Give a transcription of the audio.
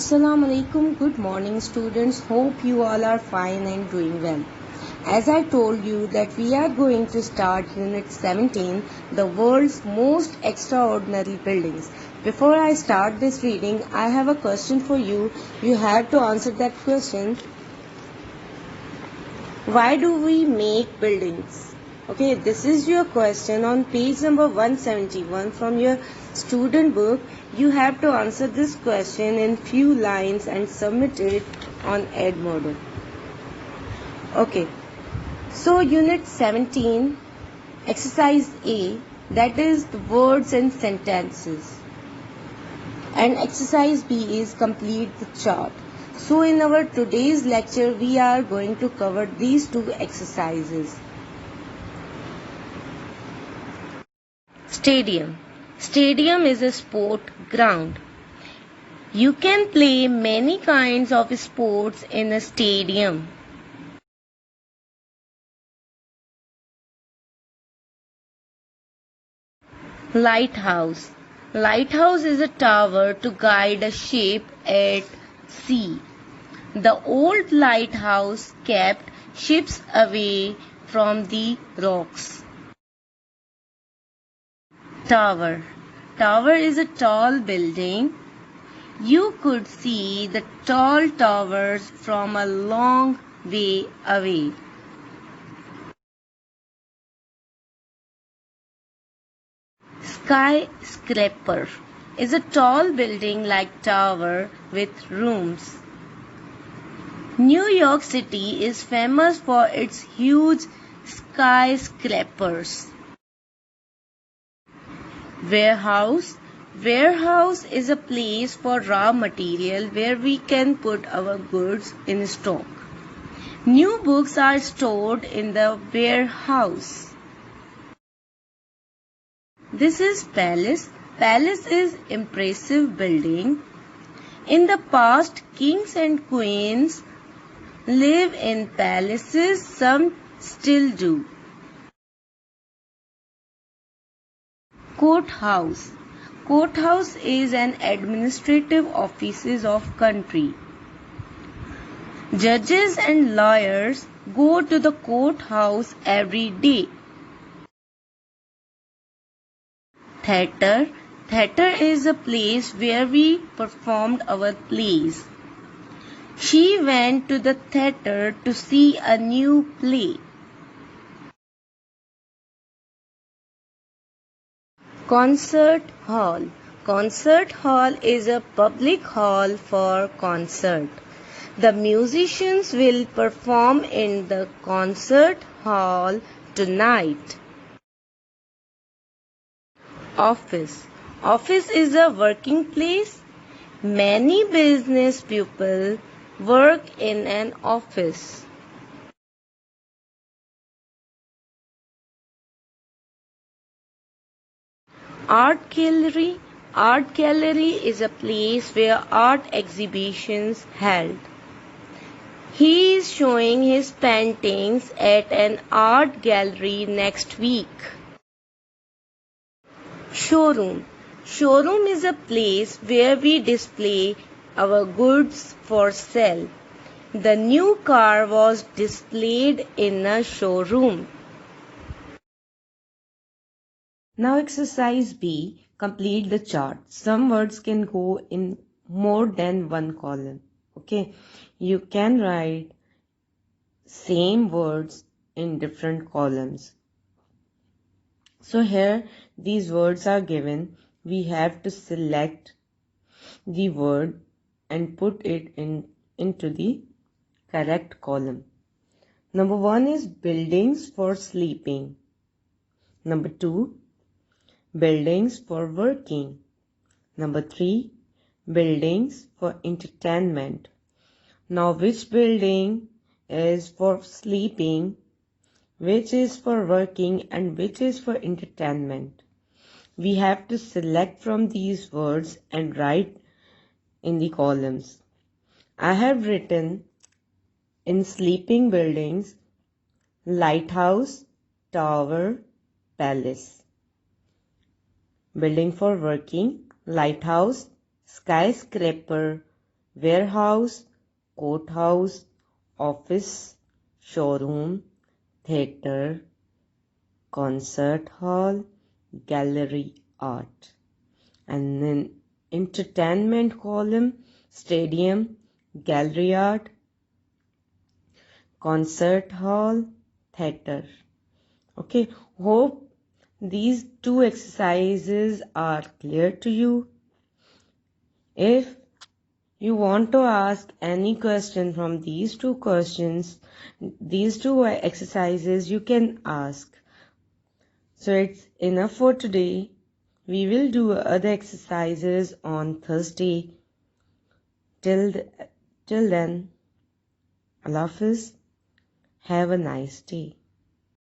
Assalamu alaikum. Good morning, students. Hope you all are fine and doing well. As I told you that we are going to start Unit 17, the world's most extraordinary buildings. Before I start this reading, I have a question for you. You have to answer that question. Why do we make buildings? Okay, this is your question on page number 171 from your student book. You have to answer this question in few lines and submit it on Edmodo. Okay, so unit 17, exercise A, that is the words and sentences. And exercise B is complete the chart. So in our today's lecture, we are going to cover these two exercises. Stadium. Stadium is a sport ground. You can play many kinds of sports in a stadium. Lighthouse. Lighthouse is a tower to guide a ship at sea. The old lighthouse kept ships away from the rocks. Tower. Tower is a tall building. You could see the tall towers from a long way away. Skyscraper is a tall building like tower with rooms. New York City is famous for its huge skyscrapers. Warehouse. Warehouse is a place for raw material where we can put our goods in stock. New books are stored in the warehouse. This is palace. Palace is impressive building. In the past, kings and queens live in palaces. Some still do. Courthouse. Courthouse is an administrative offices of country. Judges and lawyers go to the courthouse every day. Theatre. Theatre is a place where we performed our plays. She went to the theatre to see a new play. Concert hall. Concert hall is a public hall for concert. The musicians will perform in the concert hall tonight. Office. Office is a working place. Many business people work in an office. Art gallery. Art gallery is a place where art exhibitions held. He is showing his paintings at an art gallery next week. Showroom. Showroom is a place where we display our goods for sale. The new car was displayed in a showroom. Now exercise B, complete the chart. Some words can go in more than one column. Okay, you can write same words in different columns. So here these words are given. We have to select the word and put it into the correct column. Number 1 is buildings for sleeping. Number 2, buildings for working. Number 3, buildings for entertainment. Now which building is for sleeping, which is for working, and which is for entertainment? We have to select from these words and write in the columns. I have written in sleeping buildings, lighthouse, tower, palace. Building for working, lighthouse, skyscraper, warehouse, courthouse, office, showroom, theater, concert hall, gallery, art. And then entertainment column, stadium, gallery art, concert hall, theater. Okay, hope these two exercises are clear to you. If you want to ask any question from these two questions, these two exercises, you can ask. So it's enough for today. We will do other exercises on Thursday. Till then, Allah Hafiz. Have a nice day.